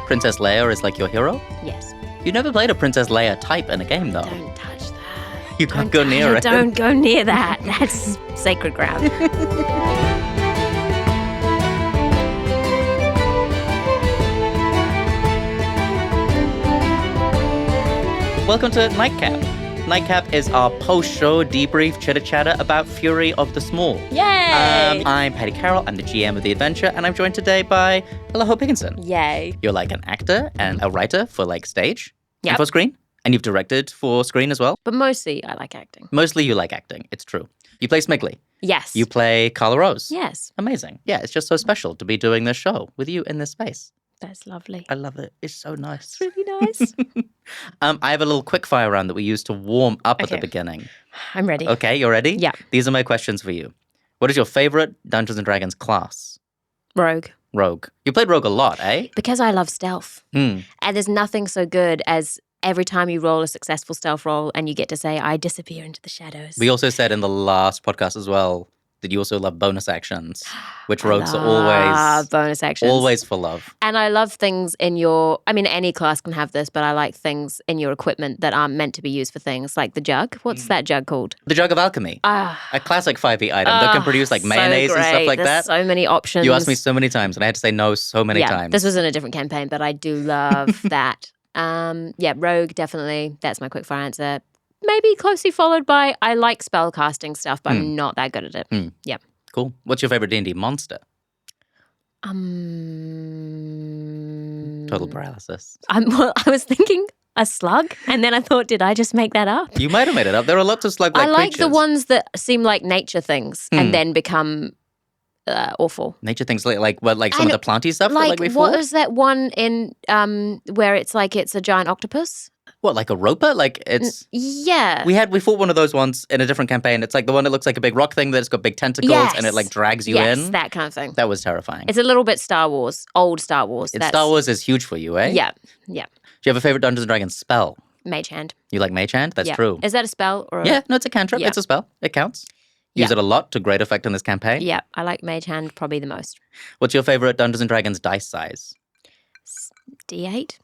Princess Leia is like your hero? Yes. You never played a Princess Leia type in a game, though. Don't touch that. You can't go near it. Don't go near that. That's sacred ground. Welcome to Nightcap. Nightcap is our post-show debrief chitter-chatter about Fury of the Small. Yay! I'm Paddy Carroll. I'm the GM of the adventure, and I'm joined today by Ella Hope-Higginson. Yay. You're like an actor and a writer for like stage and Yep. for screen, and you've directed for screen as well. But mostly I like acting. Mostly you like acting. It's true. You play Smiggly. Yes. You play Carla Rose. Yes. Amazing. Yeah, it's just so special to be doing this show with you in this space. That's lovely. I love it. It's so nice. It's really nice. I have a little quick fire round that we use to warm up at the Okay. beginning. I'm ready. Okay, you ready? Yeah. These are my questions for you. What is your favorite Dungeons & Dragons class? Rogue. Rogue. You played Rogue a lot, eh? Because I love stealth. Hmm. And there's nothing so good as every time you roll a successful stealth roll and you get to say, I disappear into the shadows. We also said in the last podcast as well that you also love bonus actions, which rogues are love bonus actions. always full of. And I love things in your, I mean, any class can have this, but I like things in your equipment that aren't meant to be used for things like the jug. What's that jug called? The Jug of Alchemy. Ah, A classic 5e item that can produce like so mayonnaise and stuff great. like There's that. so many options. You asked me so many times and I had to say no so many yeah, times. this was in a different campaign, but I do love that. Yeah, Rogue, definitely. That's my quick fire answer. Maybe closely followed by I like spell casting stuff, but I'm not that good at it. Yeah. Cool. What's your favorite D&D monster? Total paralysis. Well, I was thinking a slug, and then I thought, did I just make that up? You might have made it up. There are lots of slug-like I like creatures. the ones that seem like nature things and then become awful. Nature things like some of the planty stuff that Like, we what fought? was that one in where it's like it's a giant octopus? What, like a roper? Like it's... Yeah. We fought one of those once in a different campaign. It's like the one that looks like a big rock thing that's got big tentacles and it like drags you yes, in. that kind of thing. That was terrifying. It's a little bit Star Wars, old Star Wars. Star Wars is huge for you, eh? Yeah. Do you have a favorite Dungeons & Dragons spell? Mage Hand. You like Mage Hand? That's Yeah. true. Is that a spell or? Yeah, no, it's a cantrip. Yeah. It's a spell. It counts. Use it a lot to great effect in this campaign. Yeah, I like Mage Hand probably the most. What's your favorite Dungeons & Dragons dice size? D8.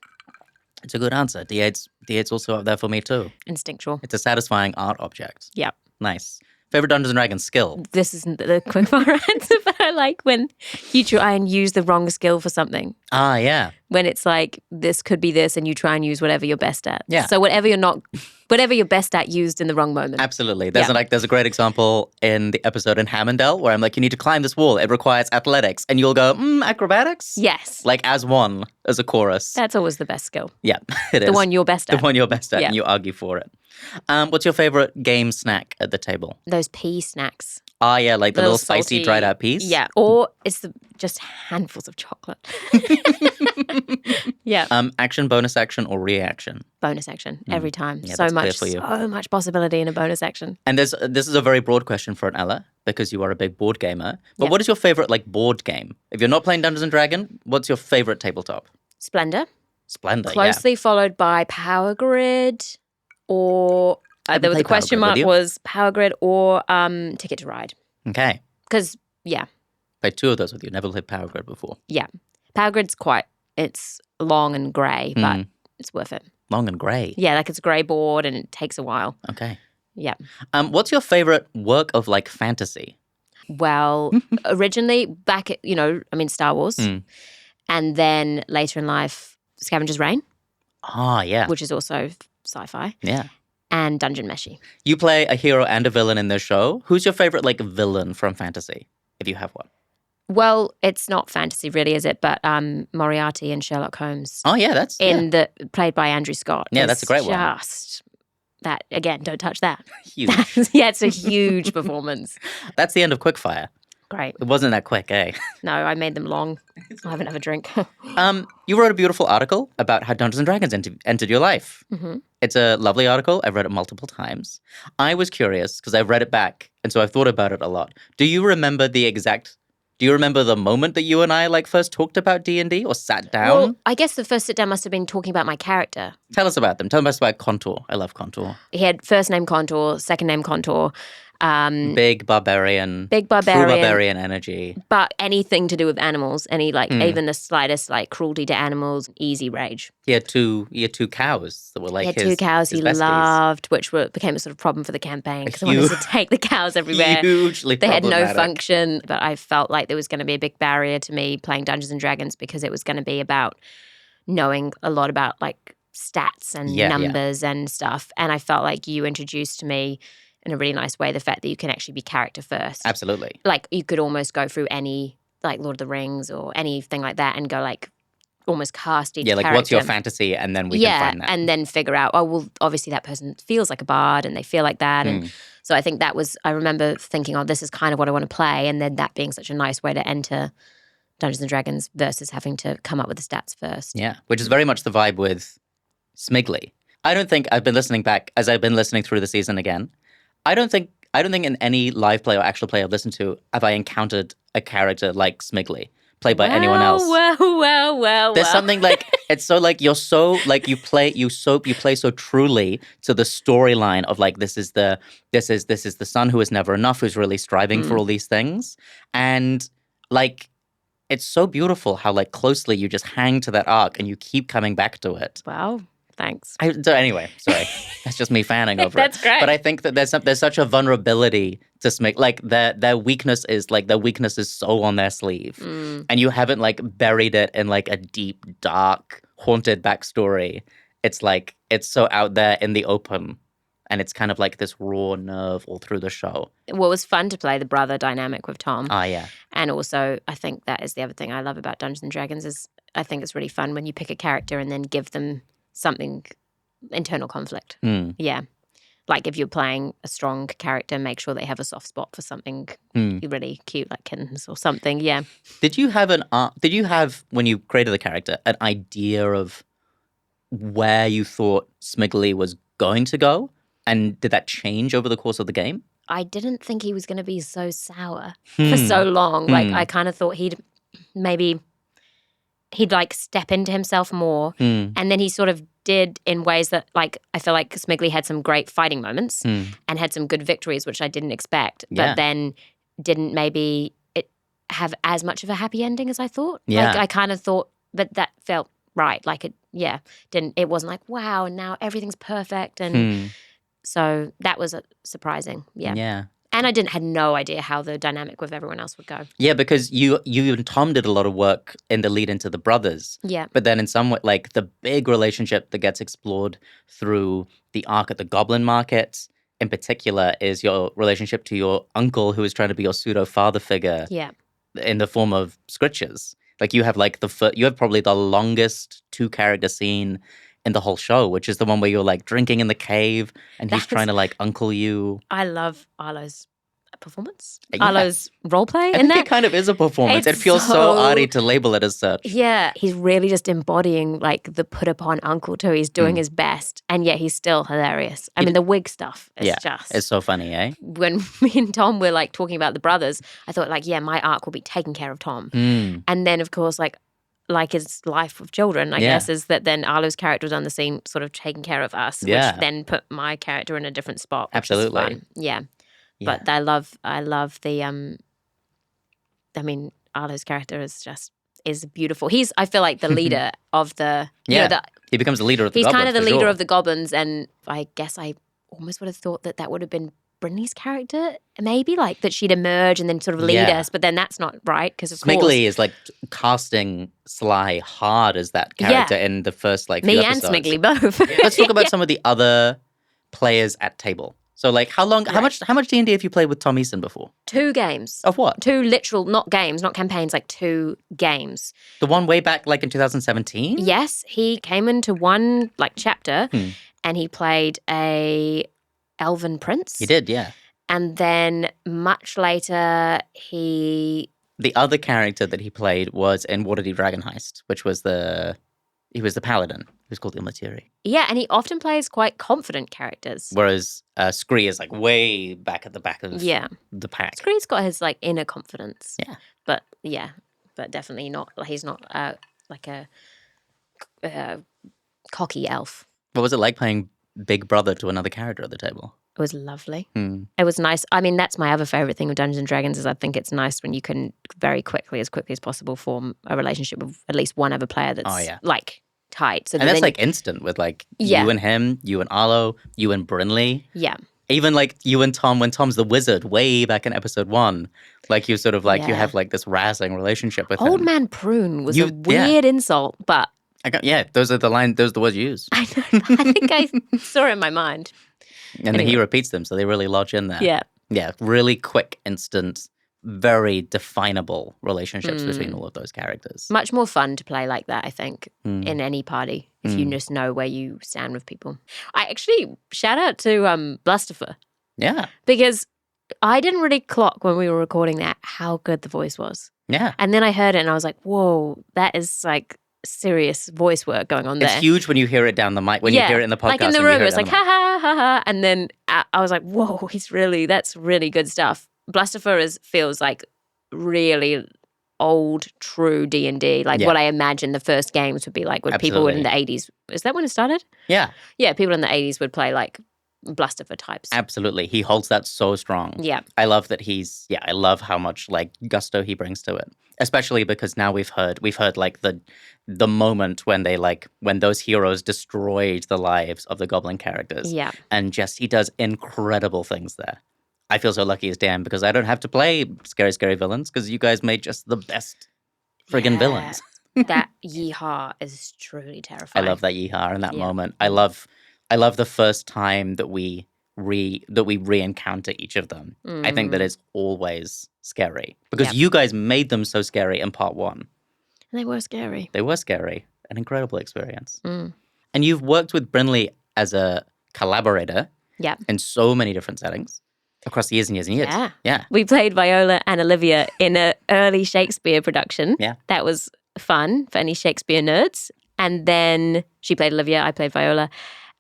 It's a good answer. D8's also up there for me too. Instinctual. It's a satisfying art object. Yeah. Nice. Favorite Dungeons & Dragons skill? This isn't the quick fire answer, but I like when you try and use the wrong skill for something. Ah, yeah. When it's like, this could be this, and you try and use whatever you're best at. Yeah. So whatever you're best at used in the wrong moment. Absolutely. There's a great example in the episode in Hammondale where I'm like, you need to climb this wall. It requires athletics. And you'll go, acrobatics? Yes. Like as one, as a chorus. That's always the best skill. Yeah, it is. The one you're best at. The one you're best at, Yeah. and you argue for it. What's your favorite game snack at the table? Those pea snacks. Ah, yeah, like the little spicy salty- dried out peas? Yeah. Or it's just handfuls of chocolate. Yeah. Action, bonus action, or reaction? Bonus action every time. Yeah, so that's clear for you. so much possibility in a bonus action. And this is a very broad question for an Ella, because you are a big board gamer. But Yeah. what is your favorite board game? If you're not playing Dungeons & Dragons, what's your favorite tabletop? Splendor. Splendor, Closely followed by Power Grid or Haven't there was a played Power question Grid, mark would you? was Power Grid or Ticket to Ride. Okay. Because, yeah. Played two of those with you. Never played Power Grid before. Yeah. Power Grid's it's long and grey, but it's worth it. Long and grey. Yeah, like it's a grey board and it takes a while. Okay. Yeah. What's your favorite work of fantasy? Well, originally back at, Star Wars. And then later in life, Scavenger's Reign, Ah, yeah. which is also sci-fi, Yeah. and Dungeon Meshi. You play a hero and a villain in this show. Who's your favorite villain from fantasy, if you have one? Well, it's not fantasy really, is it? But Moriarty and Sherlock Holmes Oh, yeah, that's played by Andrew Scott. Yeah, is that's a great one. Just that, again, don't touch that. huge. Yeah, it's a huge performance. That's the end of Quickfire. Great. It wasn't that quick, eh? No, I made them long. I haven't had a drink. You wrote a beautiful article about how Dungeons & Dragons entered your life. Mm-hmm. It's a lovely article. I've read it multiple times. I was curious because I've read it back, and so I've thought about it a lot. Do you remember the moment that you and I first talked about D&D or sat down? Well, I guess the first sit down must have been talking about my character. Tell us about them. Tell us about Contour. I love Contour. He had first name Contour, second name Contour. Big barbarian. Big True barbarian. barbarian energy. But anything to do with animals, even the slightest cruelty to animals, easy rage. He had two cows that were like he had two cows his he besties. loved, which became a sort of problem for the campaign because I wanted to take the cows everywhere. Hugely They had no problematic. function, but I felt like there was going to be a big barrier to me playing Dungeons and Dragons because it was going to be about knowing a lot about like stats and numbers and stuff. And I felt like you introduced to me in a really nice way the fact that you can actually be character first. Absolutely. Like you could almost go through any like Lord of the Rings or anything like that and go like almost cast each character. What's your fantasy, and then we can find that. And then figure out, oh, well, obviously that person feels like a bard and they feel like that. And so I think I remember thinking, oh, this is kind of what I want to play. And then that being such a nice way to enter Dungeons and Dragons versus having to come up with the stats first. Yeah, which is very much the vibe with Smiggly. I don't think I've been listening back as I've been listening through the season again. I don't think in any live play or actual play I've listened to have I encountered a character like Smiggly played by anyone else. Well. There's something like it's so like you're so like you play so truly to the storyline of like this is the son who is never enough, who's really striving for all these things, and like it's so beautiful how like closely you just hang to that arc and you keep coming back to it. Wow. Thanks. So anyway, sorry. That's just me fanning over it. That's great. But I think that there's such a vulnerability to Smig. Like their weakness is so on their sleeve. And you haven't like buried it in like a deep, dark, haunted backstory. It's like it's so out there in the open. And it's kind of like this raw nerve all through the show. Well, it was fun to play the brother dynamic with Tom. Ah, yeah. And also, I think that is the other thing I love about Dungeons and Dragons is I think it's really fun when you pick a character and then give them something internal conflict. Yeah. Like if you're playing a strong character, make sure they have a soft spot for something really cute like kittens or something. Yeah. Did you have when you created the character an idea of where you thought Smiggly was going to go? And did that change over the course of the game? I didn't think he was going to be so sour for so long. Like I kind of thought he'd like step into himself more. And then he sort of did in ways that like I feel like Smiggly had some great fighting moments and had some good victories, which I didn't expect. But then didn't maybe have as much of a happy ending as I thought. Yeah. Like I kind of thought, but that felt right. Like it wasn't like, wow, and now everything's perfect. And so that was surprising. Yeah. Yeah. And I had no idea how the dynamic with everyone else would go. Yeah, because you and Tom did a lot of work in the lead into the brothers. Yeah. But then in some way, like the big relationship that gets explored through the arc at the Goblin Market, in particular, is your relationship to your uncle, who is trying to be your pseudo father figure. Yeah. In the form of Scritches. Like you have like you have probably the longest 2-character scene in the whole show, which is the one where you're like drinking in the cave and he's trying to like uncle you. I love Arlo's performance. Yeah. Arlo's role play. I think it kind of is a performance. It feels so arty to label it as such. Yeah, he's really just embodying like the put upon uncle too. He's doing his best, and yet he's still hilarious. I mean, the wig stuff is it's so funny, eh? When me and Tom were like talking about the brothers, I thought like, yeah, my arc will be taking care of Tom, and then of course like his life with children, I guess, is that then Arlo's character was on the scene sort of taking care of us, which then put my character in a different spot. Absolutely. Is fun. Yeah. But I love the I mean, Arlo's character is beautiful. I feel like the leader of the he becomes the leader of the he's goblins. He's kind of the for leader sure. of the goblins, and I guess I almost would have thought that would have been Brynley's character, maybe, like that she'd emerge and then sort of lead us, but then that's not right because of Smiggly is like casting Sly hard as that character in the first like few me episodes. and Smiggly both. Let's talk about some of the other players at table. So like how much D&D have you played with Tom Easton before? 2 games. Of what? 2 literal, not games, not campaigns, like 2 games. The one way back like in 2017? Yes, he came into one like chapter and he played a elven prince. He did, yeah. And then much later the other character that he played was in Waterdeep Dragon Heist, which was he was the paladin. He was called Ilmatiri. Yeah, and he often plays quite confident characters. Whereas Scree is like way back at the back of the pack. Scree's got his like inner confidence. Yeah. But definitely not, he's not like a cocky elf. What was it like playing big brother to another character at the table? It was lovely. It was nice. I mean, that's my other favorite thing with Dungeons and Dragons is I think it's nice when you can very quickly as possible, form a relationship with at least one other player that's like tight. So and that's like instant with like you and him, you and Arlo, you and Brinley. Yeah. Even like you and Tom, when Tom's the wizard way back in episode 1, like you sort of like you have like this razzing relationship with him. Old man prune was a weird insult, but those are the words you use. I know. I think I saw it in my mind. And then he repeats them, so they really lodge in there. Yeah. Yeah, really quick, instant, very definable relationships between all of those characters. Much more fun to play like that, I think, in any party, if you just know where you stand with people. I actually, shout out to Blusterfer. Yeah. Because I didn't really clock when we were recording that how good the voice was. Yeah. And then I heard it and I was like, whoa, that is like serious voice work going on there. It's huge when you hear it down the mic, when you hear it in the podcast. Like in the room, it's like, ha, ha, ha, ha. And then I was like, whoa, that's really good stuff. Blusterfer feels like really old, true D&D, like what I imagine the first games would be like with people in the 80s. Is that when it started? Yeah. Yeah, people in the 80s would play like Blusterfer types. Absolutely. He holds that so strong. Yeah. I love that I love how much like gusto he brings to it. Especially because now we've heard like the moment when when those heroes destroyed the lives of the goblin characters. Yeah. And just he does incredible things there. I feel so lucky as Dan because I don't have to play scary, scary villains because you guys made just the best friggin' villains. That yeehaw is truly terrifying. I love that yeehaw in that moment. I love the first time that we re-encounter each of them. I think that it's always scary because you guys made them so scary in part 1. They were scary. They were scary. An incredible experience. And you've worked with Brinley as a collaborator in so many different settings across the years and years and years. Yeah. We played Viola and Olivia in an early Shakespeare production. Yeah. That was fun for any Shakespeare nerds. And then she played Olivia, I played Viola.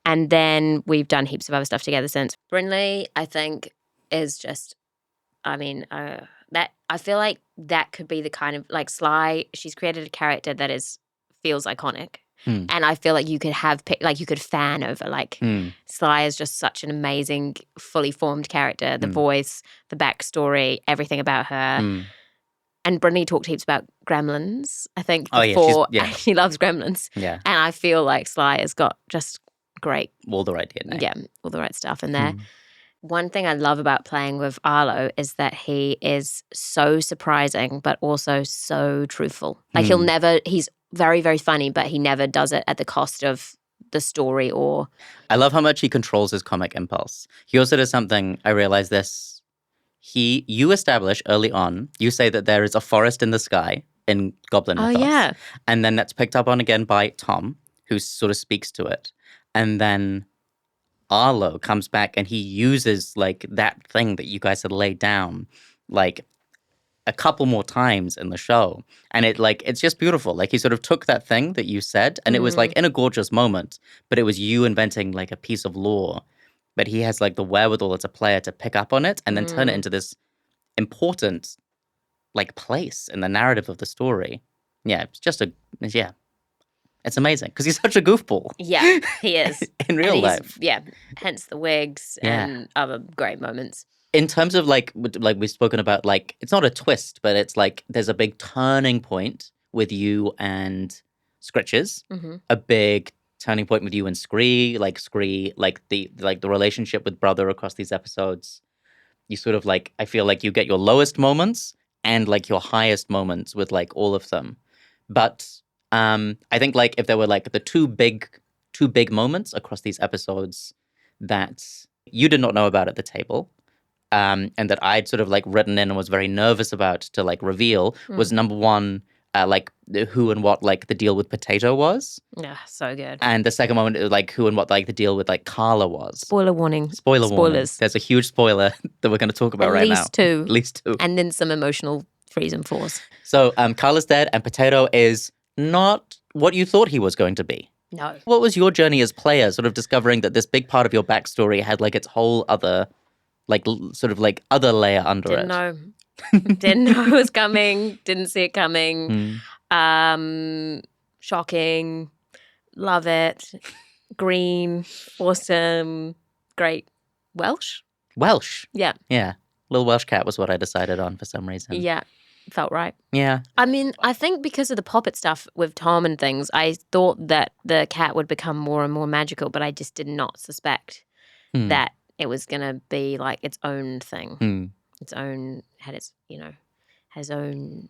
And then we've done heaps of other stuff together since. Brinley, I think, is just, that I feel like that could be the kind of, like Sly, she's created a character that feels iconic. And I feel like you could you could fan over, Sly is just such an amazing, fully formed character. The voice, the backstory, everything about her. And Brinley talked heaps about Gremlins, I think, before. She loves Gremlins. Yeah. And I feel like Sly has got just great. All the right DNA. Yeah, all the right stuff in there. One thing I love about playing with Arlo is that he is so surprising, but also so truthful. Like he's very, very funny, but he never does it at the cost of the story or... I love how much he controls his comic impulse. He also does something, I realized this, you establish early on, you say that there is a forest in the sky in Goblin mythos. Oh, yeah. And then that's picked up on again by Tom, who sort of speaks to it. And then Arlo comes back and he uses like that thing that you guys had laid down, like a couple more times in the show. And it's just beautiful. Like he sort of took that thing that you said and it was like in a gorgeous moment, but it was you inventing like a piece of lore. But he has like the wherewithal as a player to pick up on it and then turn it into this important like place in the narrative of the story. Yeah, it's just it's amazing because he's such a goofball. Yeah, he is. In real life. Yeah, hence the wigs and other great moments. In terms of like we've spoken about, like it's not a twist, but it's like there's a big turning point with you and Scritches. A big turning point with you and Scree, like the relationship with Brother across these episodes. You sort of like, I feel like you get your lowest moments and like your highest moments with like all of them. But I think like if there were like the two big moments across these episodes that you did not know about at the table, and that I'd sort of like written in and was very nervous about to like reveal was number one, like who and what like the deal with Potato was. Yeah, so good. And the second moment, like who and what like the deal with like Carla was. Spoiler warning. Spoilers. Warning. There's a huge spoiler that we're going to talk about right now. At least two. And then some emotional threes and fours. So Carla's dead and Potato is not what you thought he was going to be. No. What was your journey as player, sort of discovering that this big part of your backstory had like its whole other, like sort of like other layer under it? Didn't know it was coming. Didn't see it coming. Shocking. Love it. Green. Awesome. Great. Welsh. Welsh. Yeah. Yeah. Little Welsh cat was what I decided on for some reason. Yeah. Felt right. Yeah. I mean, I think because of the Poppet stuff with Tom and things, I thought that the cat would become more and more magical, but I just did not suspect that it was going to be like its own thing. Its own, had its own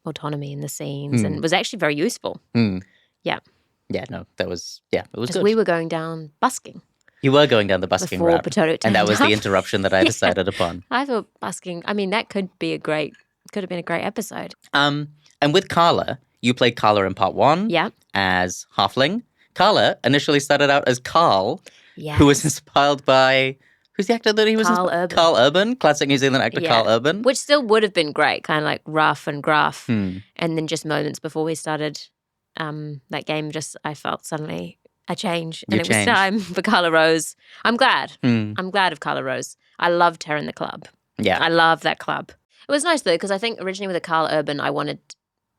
autonomy in the scenes and was actually very useful. Yeah. Yeah, no, that was, it was Because good. we were going down busking. You were going down the busking Before route. Potato And that turned was the up. interruption that I decided upon. I thought busking, I mean, that could have been a great episode. And with Carla, you played Carla in part 1 as Halfling. Carla initially started out as Carl, who was inspired by... Who's the actor that he was? Carl Urban. Carl Urban, classic New Zealand actor Carl Urban. Which still would have been great, kind of like rough and gruff. And then just moments before we started that game, I felt suddenly a change. And it was time for Carla Rose. I'm glad. I'm glad of Carla Rose. I loved her in the club. Yeah. I love that club. It was nice though, because I think originally with Carl Urban, I wanted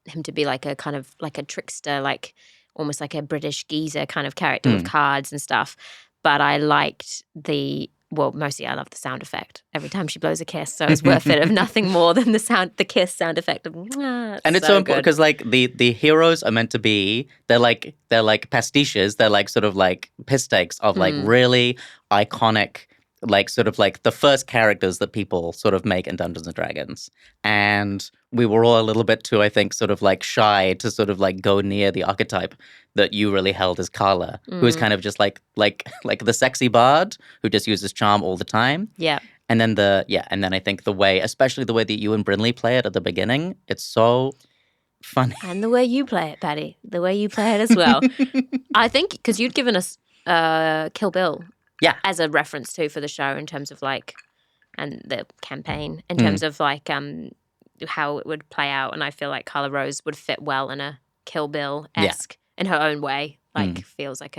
him to be like a kind of like a trickster, like almost like a British geezer kind of character with cards and stuff. But I liked mostly I love the sound effect every time she blows a kiss, so it's worth it. Of nothing more than the kiss sound effect of. And it's so important because like the heroes are meant to be they're like pastiches. They're like sort of like piss takes of like really iconic, like sort of like the first characters that people sort of make in Dungeons and Dragons. And we were all a little bit too, I think, sort of like shy to sort of like go near the archetype that you really held as Carla, who is kind of just like the sexy bard who just uses charm all the time. Yeah. And then and then I think especially the way that you and Brinley play it at the beginning, it's so funny. And the way you play it, Paddy, the way you play it as well. I think because you'd given us Kill Bill. Yeah. As a reference too for the show in terms of like, and the campaign in terms of like how it would play out, and I feel like Carla Rose would fit well in a Kill Bill-esque in her own way. Like feels like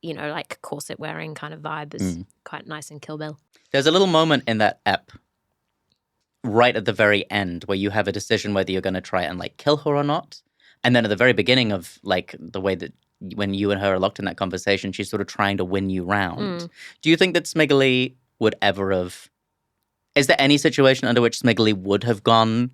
like corset wearing kind of vibe is quite nice in Kill Bill. There's a little moment in that ep right at the very end where you have a decision whether you're going to try and like kill her or not, and then at the very beginning of like the way that. When you and her are locked in that conversation, she's sort of trying to win you round. Do you think that Smiggly would ever have... Is there any situation under which Smiggly would have gone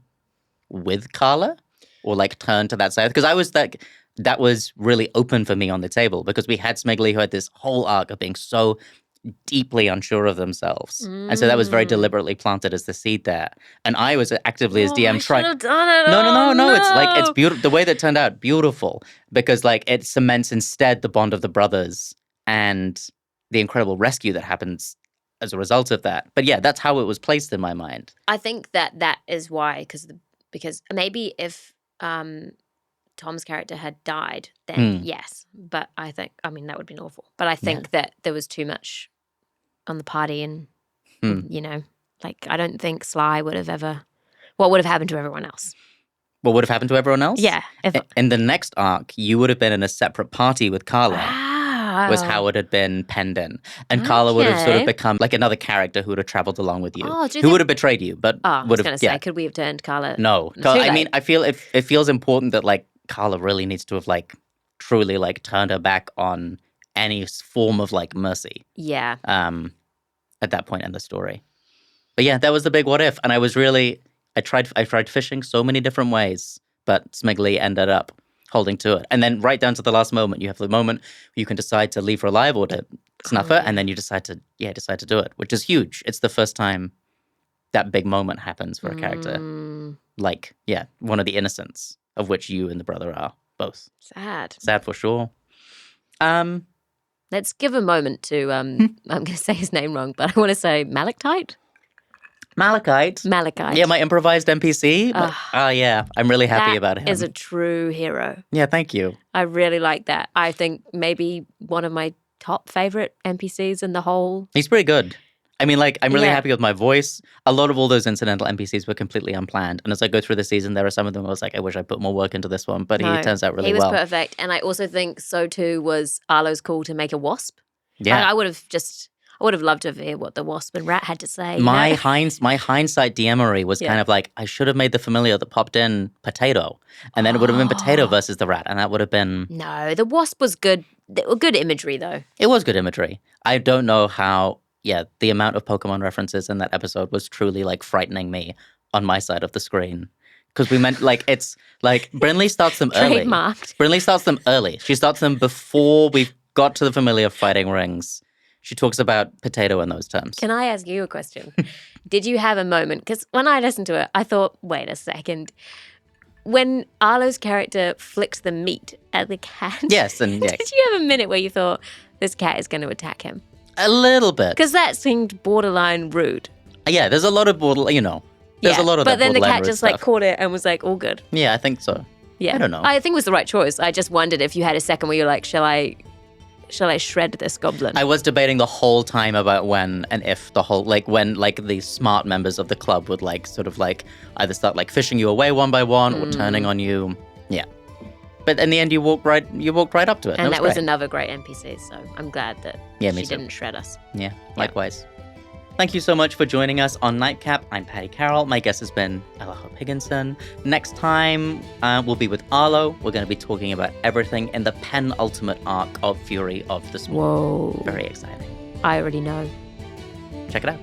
with Carla? Or like turned to that side? Because I was that was really open for me on the table because we had Smiggly who had this whole arc of being so deeply unsure of themselves. And so that was very deliberately planted as the seed there. And I was actively as DM trying... I should have done it. No. It's like, it's beautiful. The way that turned out, beautiful. Because like it cements instead the bond of the brothers and the incredible rescue that happens as a result of that. But yeah, that's how it was placed in my mind. I think that is why, because maybe if Tom's character had died, then yes. But I think, that would have been awful. But I think that there was too much on the party and, like I don't think Sly would have ever... What would have happened to everyone else? What would have happened to everyone else? Yeah. In the next arc, you would have been in a separate party with Carla. Wow. Was how it had been penned in. And Carla would have sort of become like another character who would have traveled along with you. Who would have betrayed you, but I would was going have... to say, could we have turned Carla... No. I mean, I feel it feels important that like Carla really needs to have like truly like turned her back on any form of like mercy. Yeah. At that point in the story. But yeah, that was the big what if. And I was really... I tried fishing so many different ways, but Smiggly ended up holding to it. And then right down to the last moment, you have the moment where you can decide to leave her alive or to snuff her, and then you decide to do it, which is huge. It's the first time that big moment happens for a character. Like, one of the innocents of which you and the brother are both. Sad. Sad for sure. Let's give a moment to, I'm going to say his name wrong, but I want to say Malachite? Malachite. Malachite. Yeah, my improvised NPC. Yeah, I'm really happy about him. That is a true hero. Yeah, thank you. I really like that. I think maybe one of my top favorite NPCs in the whole. He's pretty good. I mean, like, I'm really happy with my voice. A lot of all those incidental NPCs were completely unplanned. And as I go through the season, there are some of them I was like, I wish I put more work into this one. But he turns out really well. He was perfect. And I also think so too was Arlo's call to make a wasp. Yeah. I would have loved to hear what the wasp and rat had to say. My hindsight DMery was kind of like, I should have made the familiar that popped in potato. And then it would have been potato versus the rat. And that would have been... No, the wasp was good. Good imagery, though. It was good imagery. I don't know how... yeah, the amount of Pokemon references in that episode was truly like frightening me on my side of the screen. Because we meant like it's like Brinley starts them early. Trademarked. Brinley starts them early. She starts them before we've got to the familiar fighting rings. She talks about potato in those terms. Can I ask you a question? Did you have a moment? Because when I listened to it, I thought, wait a second. When Arlo's character flicks the meat at the cat. Yes, and yeah. Did you have a minute where you thought this cat is going to attack him? A little bit. Because that seemed borderline rude. Yeah, there's a lot of borderline, there's a lot of that but then the borderline cat rude just stuff. like caught it and was like, all good. Yeah, I think so. Yeah. I don't know. I think it was the right choice. I just wondered if you had a second where you're like, shall I shred this goblin? I was debating the whole time about when and if the whole, like when like the smart members of the club would like sort of like either start like fishing you away one by one or turning on you. Yeah. But in the end, you walked right up to it. And that was great. another great NPC, so I'm glad that me she too. didn't shred us. Yeah, likewise. Thank you so much for joining us on Nightcap. I'm Paddy Carroll. My guest has been Ella Hope-Higginson. Next time, we'll be with Arlo. We're going to be talking about everything in the penultimate arc of Fury of the Swamp. Whoa. Very exciting. I already know. Check it out.